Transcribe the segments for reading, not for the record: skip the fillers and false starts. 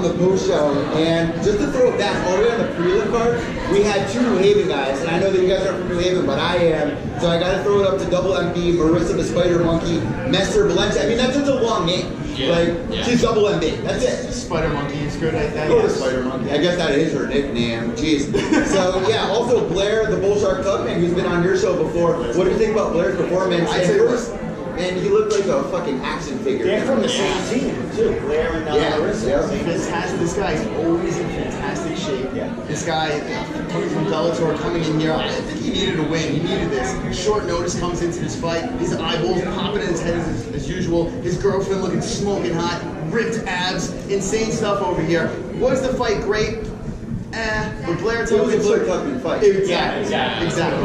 the post show, and just to throw it back all the way on the prelim card, we had 2 New Haven guys, and I know that you guys aren't from New Haven, but I am, so I got to throw it up to Double MB, Marissa the Spider Monkey, Messer Valencia. I mean, that's just a long name. She's Double MB. That's it. Spider Monkey is good at that. Go to Spider Monkey. I guess that is her nickname. Jeez. So yeah, also Blair, the Bull Shark Tugman, who's been on your show before. What do you think about Blair's performance? I'd say first. And he looked like a fucking action figure. They're from the same team, too. Blair and Marissa. This guy's always in fantastic shape. This guy coming from Bellator, coming in here, I think he needed a win. He needed this. Short notice comes into this fight. His eyeballs popping in his head as usual. His girlfriend looking smoking hot. Ripped abs. Insane stuff over here. Was the fight great? But Blair told me Tugman fight. Exactly.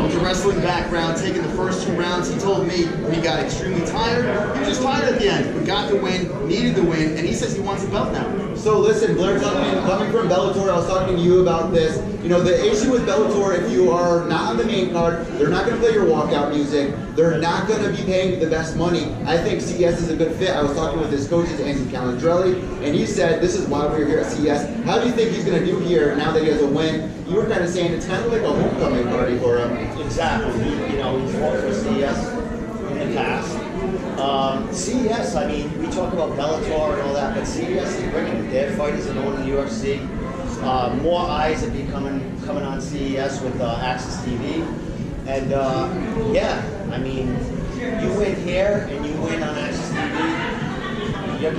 With the wrestling background, taking the first 2 rounds, he told me when he got extremely tired. He was just tired at the end, but got the win, needed the win, and he says he wants the belt now. So listen, Blair Tugman, coming from Bellator, I was talking to you about this. You know, the issue with Bellator, if you are not on the main card, they're not going to play your walkout music. They're not going to be paying you the best money. I think CES is a good fit. I was talking with his coaches, Andy Calandrelli, and he said, this is why we're here at CES. How do you think he's going to do here now that he has a win? You were kind of saying it's kind of like a homecoming party for him. Exactly. He's fought for CES in the past. CES, I mean, we talk about Bellator and all that, but CES is bringing their fighters and on the UFC. More eyes are coming on CES with Access TV. And I mean, you win here and you win on Access TV, you're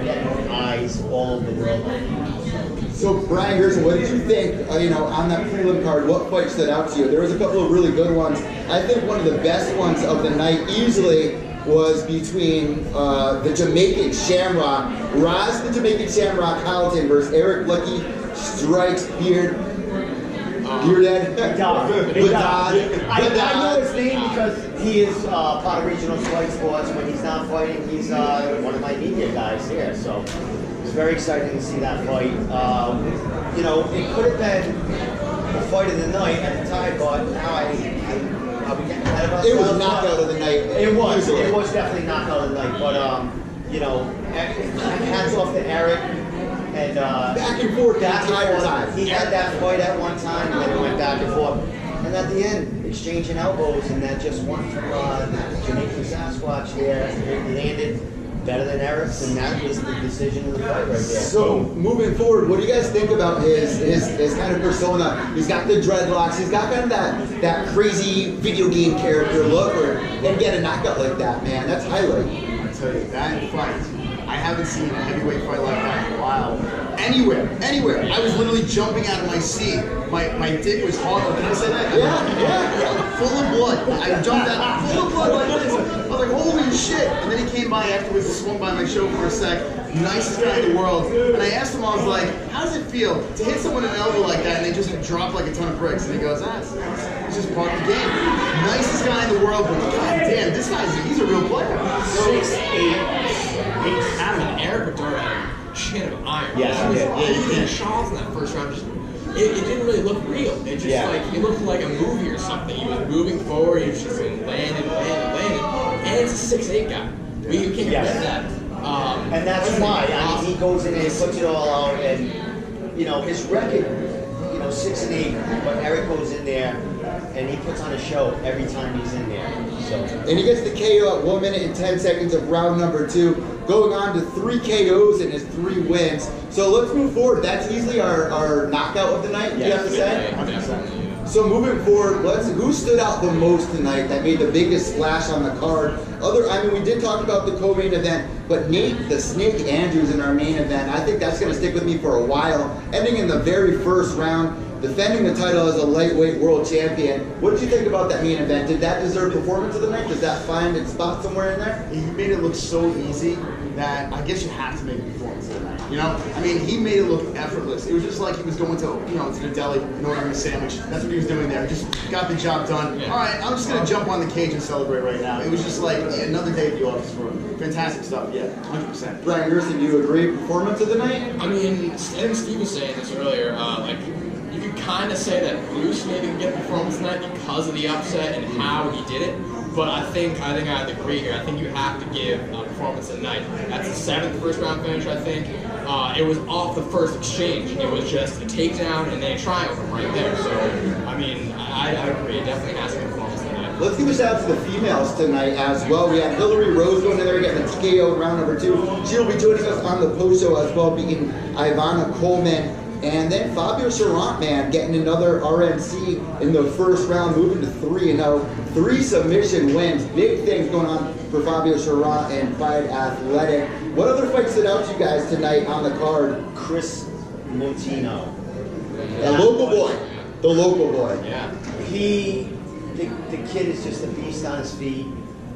getting eyes all over the world. So Brian Gerson, what did you think, on that prelim card, what fight stood out to you? There was a couple of really good ones. I think one of the best ones of the night easily was between the Jamaican Shamrock, Raz the Jamaican Shamrock Carlton versus Eric Lucky Strikes Beardhead. I know his name because he is part of Regional Fight Sports. When he's not fighting, he's one of my media guys here. So it's very exciting to see that fight. It could have been the fight of the night at the time, but now are we getting ahead of ourselves? It was knockout of the night. It was definitely knockout of the night. But hats off to Eric. And back and forth the entire time. He had that fight at one time, and then it went back and forth. And at the end, exchanging elbows, and that just one from Jamaican Sasquatch there. It landed better than Eric's, and that was the decision of the fight right there. So moving forward, what do you guys think about his kind of persona? He's got the dreadlocks. He's got kind of that crazy video game character look, and get a knockout like that, man. That's highlight. I tell you, that fight. I haven't seen a heavyweight fight like that in a while. Anywhere. I was literally jumping out of my seat. My dick was hard. Can I say that? Yeah. Full of blood. I jumped out full of blood like this. I was like, holy shit. And then he came by afterwards and swung by my show for a sec. Nicest guy in the world. And I asked him, I was like, how does it feel to hit someone in an elbow like that and they just drop like a ton of bricks? And he goes, it's just part of the game. Nicest guy in the world, but god damn, he's a real player. 6'8". Adam Eric Rhode had a chin of iron. Yes, he hit shots in that first round. It didn't really look real. It just it looked like a movie or something. He was moving forward. He was just landing. And it's a 6'8" guy. You can't forget that. And that's why. I mean, he goes in and he puts it all out, and his record, 6'8", but Eric goes in there and he puts on a show every time he's in there. So. And he gets the KO at 1 minute and 10 seconds of round number 2, going on to 3 KOs in his 3 wins. So let's move forward. That's easily our knockout of the night, you have to say? 100%. So moving forward, who stood out the most tonight that made the biggest splash on the card? We did talk about the co-main event, but Nate the Snake Andrews in our main event, I think that's going to stick with me for a while. Ending in the very first round, defending the title as a lightweight world champion. What did you think about that main event? Did that deserve performance of the night? Does that find its spot somewhere in there? He made it look so easy that I guess you have to make a performance of the night. He made it look effortless. It was just like he was going to the deli and ordering a sandwich. That's what he was doing there. He just got the job done. All right, I'm just going to jump on the cage and celebrate right now. It was just like another day at the office for him. Fantastic stuff, 100%. Brian Gerson, do you agree? Performance of the night? I mean, Steve was saying this earlier, you could kind of say that Bruce maybe can get the performance tonight because of the upset and how he did it. But I think I have to agree here. I think you have to give performance tonight. That's the 7th first round finish, I think. It was off the first exchange. It was just a takedown and then a triangle from right there. So, I mean, I agree. It definitely has to be performance tonight. Let's give a shout out to the females tonight as well. We have Hillary Rose going in there, getting the TKO in round number 2. She'll be joining us on the post show as well, beating Ivana Coleman. And then Fabio Serrant, man, getting another RNC in the first round, moving to 3-0. 3 submission wins. Big things going on for Fabio Serrant and Fight Athletic. What other fights stood out to you guys tonight on the card? Chris Montino. The local boy. The local boy. Yeah. The kid is just a beast on his feet.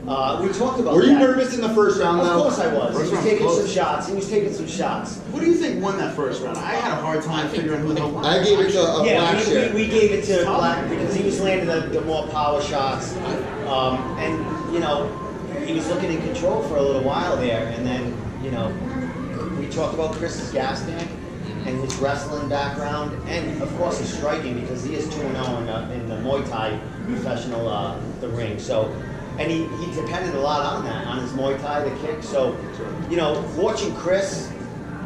We talked about Were you that. nervous in the first round, though? Of course I was. First He was round taking close. some shots. He was taking some shots. Who do you think won that first round? I had a hard time figuring who won. I gave it to a Yeah, Black Share. we gave it to Black because he was landing the more power shots. And, you know, he was looking in control for a little while there. And then, you know, we talked about Chris's gas tank and his wrestling background. And, of course, his striking because he is 2-0 in the Muay Thai professional, the ring. So, and he depended a lot on that, on his Muay Thai, the kick. So, you know, watching Chris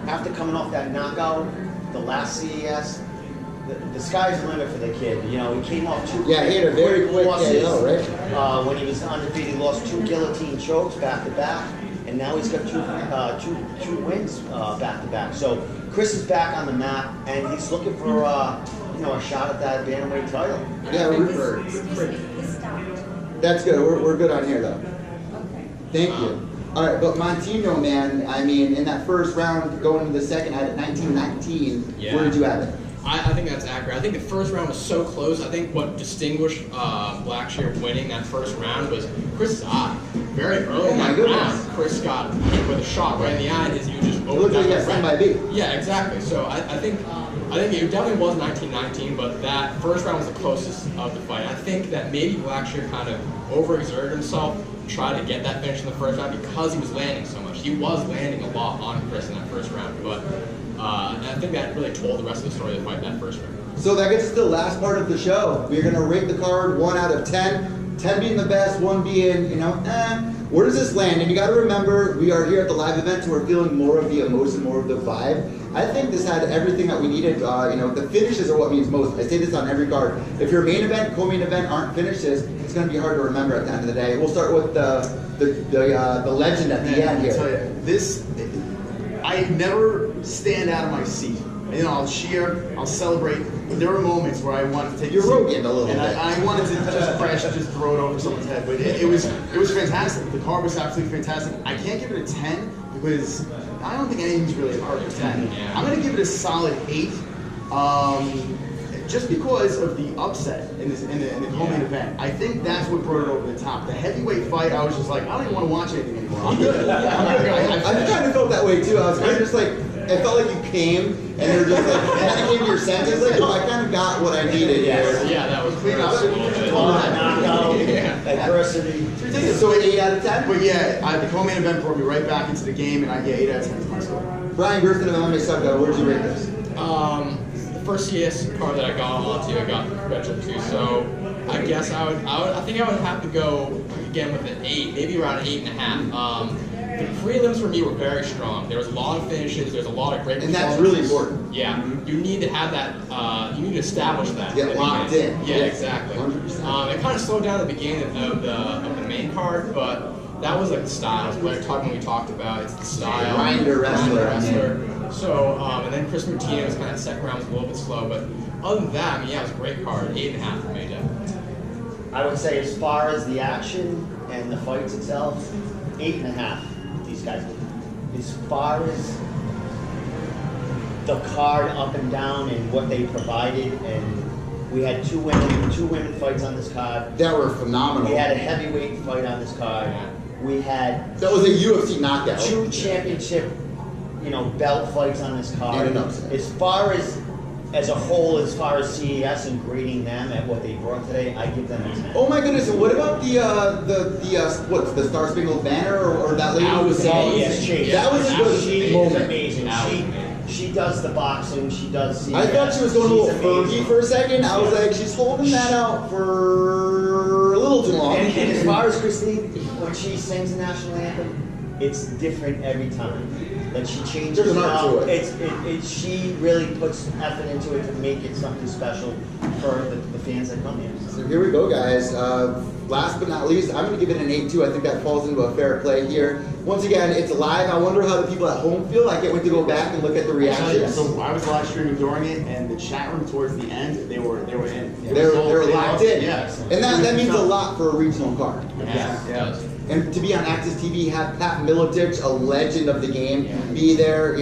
after coming off that knockout, the last CES, the sky's the limit for the kid. You know, he came off 2 Yeah, he had a very quick losses. KO, right? When he was undefeated, he lost 2 guillotine chokes back to back, and now he's got two wins back to back. So Chris is back on the map, and he's looking for you know, a shot at that bantamweight title. Yeah, that's good. We're good on here, though. Thank you. All right, but Montino, man, I mean, in that first round, going into the second, I had it 19-19. Yeah. Where did you have it? I think that's accurate. I think the first round was so close. I think what distinguished Blackshear winning that first round was Chris's eye. Very early in that round, Chris got hit with a shot right in the eye, and his just It looked like he got stung by a bee. Yeah, exactly. So I think it definitely was 19-19, but that first round was the closest of the fight. I think that maybe Blackshear kind of overexerted himself, tried to get that finish in the first round because he was landing so much. He was landing a lot on Chris in that first round, but I think that really told the rest of the story of the fight that first round. So that gets us to the last part of the show. We're going to rate the card 1 out of 10. 10 being the best, 1 being, you know, where does this land? And you got to remember, we are here at the live event, so we're feeling more of the emotion, more of the vibe. I think this had everything that we needed. You know, the finishes are what means most. I say this on every card. If your main event, co-main event aren't finishes, it's going to be hard to remember at the end of the day. We'll start with the legend at the end here. I'll tell you, this, I never stand out of my seat. You know, I'll cheer, I'll celebrate, but there were moments where I wanted to take You're a seat, Rogan a little and bit. I wanted to just crash, just throw it over someone's head. But it was fantastic. The card was absolutely fantastic. I can't give it a 10 because I don't think anything's really a perfect 10. Yeah. I'm going to give it a solid 8. Just because of the upset in the co-main event. I think that's what brought it over the top. The heavyweight fight, I was just like, I don't even want to watch anything anymore. I'm good. I'm good. I kind of felt that way too. I was kind of just like, it felt like you came and you were just like, you kind of came to your senses, like, oh, I kind of got what I needed here. Yeah, that was Clean up. a little bit. Knockout, Yeah. adversity. So 8 out of 10? But yeah, the co-main event brought me right back into the game, and I get 8 out of 10 to my score. Brian Gerson of MMA Sucka, where did you rate this? The first CES card that I got onto, I got Retro 2, so I guess I think I would have to go again with an 8, maybe around an 8.5. The prelims for me were very strong. There was a lot of finishes. There's a lot of great And that's really performances. important. Yeah, you need to have that. You need to establish that. Yeah, locked in. Yeah, exactly. 100%. It kind of slowed down at the beginning of the main card, but that was like the styles. When we talked about it's the style. Grinder wrestler. So and then Chris Martino was kind of second round was a little bit slow, but other than that, I mean, yeah, it was a great card. 8.5 for me, Jeff. I would say as far as the action and the fights itself, 8.5. These guys did. As far as the card up and down and what they provided, and we had two women fights on this card. That were phenomenal. We had a heavyweight fight on this card. We had That was a UFC knockout. 2 championship, belt fights on this card. And an upset. As far as a whole, as far as CES and grading them at what they brought today, I give them a 10. Oh my goodness! And what about what's the Star Spangled Banner or that lady? That was who sang? Yes, Chase. That was a good She is moment. amazing. That was She does the boxing. She does CES. I thought she was going a little She's Fergie amazing. for a second. I was like, she's holding that out for a little too long. And as far as Christine, when she sings the national anthem, it's different every time. Like she changes There's an it art up. to it. She really puts effort into it to make it something special for the fans that come here. So here we go, guys. Last but not least, I'm going to give it an 8-2. I think that falls into a fair play here. Once again, it's live. I wonder how the people at home feel. I can't wait to go back and look at the reactions. So I was live streaming during it, and the chat room towards the end, they were in. They were locked in. Yeah. And that means a lot for a regional card. Yeah. And to be on Access TV, have Pat Miletich, a legend of the game, be there,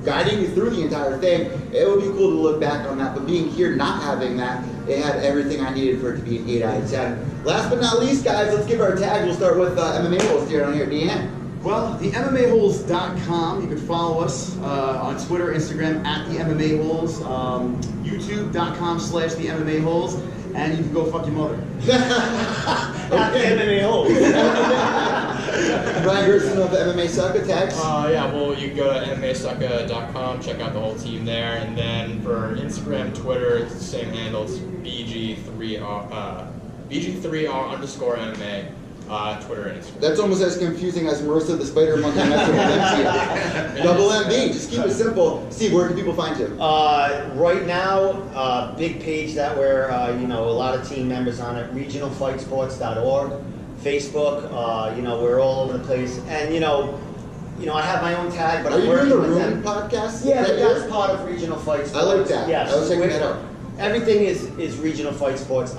guiding you through the entire thing. It would be cool to look back on that. But being here, not having that, it had everything I needed for it to be an 8 out of 10. Last but not least, guys, let's give our tag. We'll start with MMA Holes here on here at the end. Well, the MMAHoles.com. You can follow us on Twitter, Instagram at the MMA Holes, YouTube.com/the MMA Holes, and you can go fuck your mother. Not the MMA Holes. Brian Gerson of the MMA Sucka tags. Yeah, well, you can go to MMASucka.com, check out the whole team there, and then for Instagram, Twitter, it's the same handle. It's BG3R_MMA. Twitter and Instagram. That's almost as confusing as Marissa the Spider Monkey messing with MCM. Double MB, just keep it simple. Steve, where can people find you? Right now, big page that we're, a lot of team members on it, regionalfightsports.org, Facebook, we're all over the place. And, I have my own tag, but Are I'm you doing working the with Room them. podcast? Yeah, Is that that's yours? part of Regional Fight Sports. I like that. Yes. I was checking that out. Everything is Regional Fight Sports.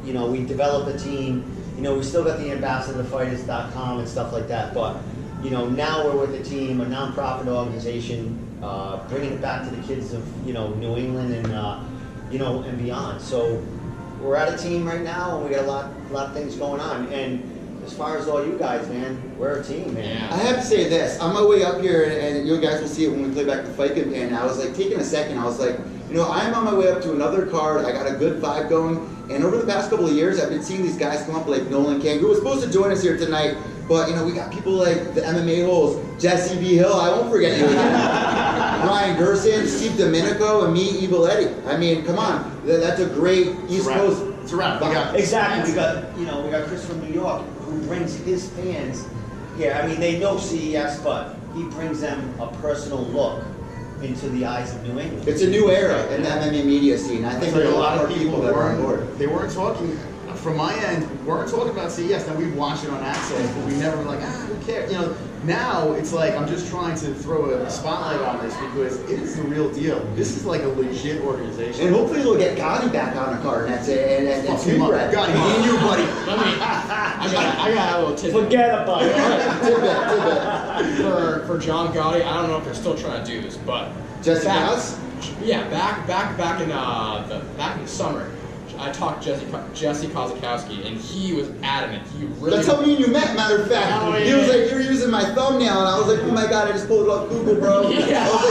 We developed a team. We still got the ambassadorfighters.com and stuff like that, but now we're with a team, a nonprofit organization, bringing it back to the kids of New England and and beyond. So we're at a team right now, and we got a lot of things going on. And as far as all you guys, man, we're a team, man. Yeah. I have to say this. On my way up here, and you guys will see it when we play back the fight campaign, I was like taking a second. I was like, I'm on my way up to another card. I got a good vibe going. And over the past couple of years, I've been seeing these guys come up like Nolan King, who was supposed to join us here tonight. But, we got people like the MMA Holes, Jesse B. Hill, I won't forget you again. Ryan Gerson, Steve Domenico, and me, Evil-Eddie. I mean, come on. That's a great East Coast. It's a wrap. Exactly. We got Chris from New York who brings his fans here. I mean, they know CES, but he brings them a personal look into the eyes of New England. It's a new era in the MMA media scene. I think There's there's a lot more people that are on board. They weren't talking, from my end, weren't talking about CES. Now we watched it on Access, but we never were like, who cares? Now it's like I'm just trying to throw a spotlight on this because it is the real deal. This is like a legit organization. And hopefully they'll get Gotti back on the card. And that's it. And Fuck him up. Gotti, me and you, buddy. I got a little tidbit. Forget about it. Tidbit. For John Gotti, I don't know if they're still trying to do this, but Jesse House? Yeah, back in the summer, I talked to Jesse Kozakowski, and he was adamant. He really. That's how me and you met, matter of fact. Oh, He yeah. was like, you're using my thumbnail, and I was like, oh my god, I just pulled it off Google, bro. Yeah. I was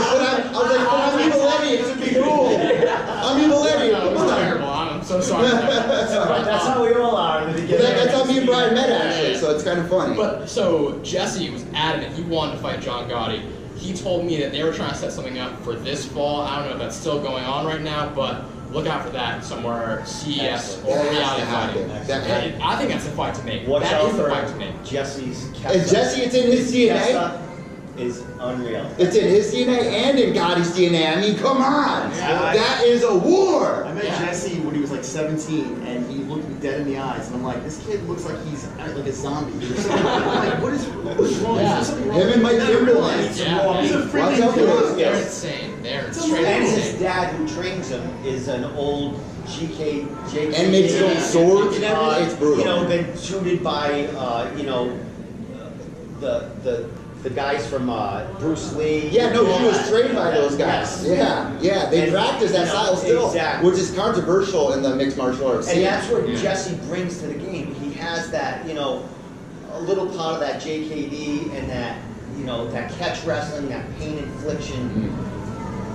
like, I'm Evil-Eddie, it should be cool. I'm Evil-Eddie, No, come it's on. terrible. I'm so sorry. That's how we all are in the beginning. That's how me and Brian met, actually, so it's kind of funny. But so Jesse was adamant. He wanted to fight John Gotti. He told me that they were trying to set something up for this fall. I don't know if that's still going on right now, but look out for that somewhere, CES or That has reality to happen. fighting. That And I think that's the fight to make. Watch That out is the for fight to make. Jesse's And Jesse, it's in his DNA. Kessa is unreal. It's in his DNA and in Gotti's DNA. I mean, come on. Yeah. That is a war. I met Jesse when he was like 17, and he looked me dead in the eyes, and I'm like, this kid looks like he's like a zombie. I'm like, what is wrong? Yeah. Is there something wrong? Him and Mike Never Timberland. realized. Yeah. He's a Watch freaking out for those kid. They're guys. insane. They're And straight his insane. dad, who trains him, is an old JK. And makes his own swords and everything. It's brutal. Been tutored by, the guys from Bruce Lee. Yeah, no, he was trained by those guys. Yes. Yeah, they And, practice that style still, exactly. which is controversial in the mixed martial arts And scene. that's what Jesse brings to the game. He has that, a little part of that JKD and that, that catch wrestling, that pain infliction,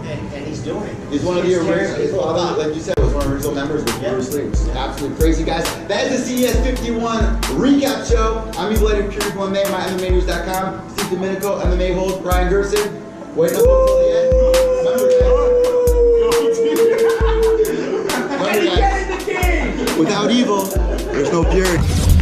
and he's doing it. He's one of the He's tearing original, his people father, apart. like you said, was one of the original members with Yeah. Bruce Lee, which is absolutely crazy, guys. That is the CES51 recap show. I'm Evil-Eddie, PureForMA, MyMMAnews.com, Steve Domenico, MMA Holes, Brian Gerson. Waiting up until the end. Without evil, there's no purity.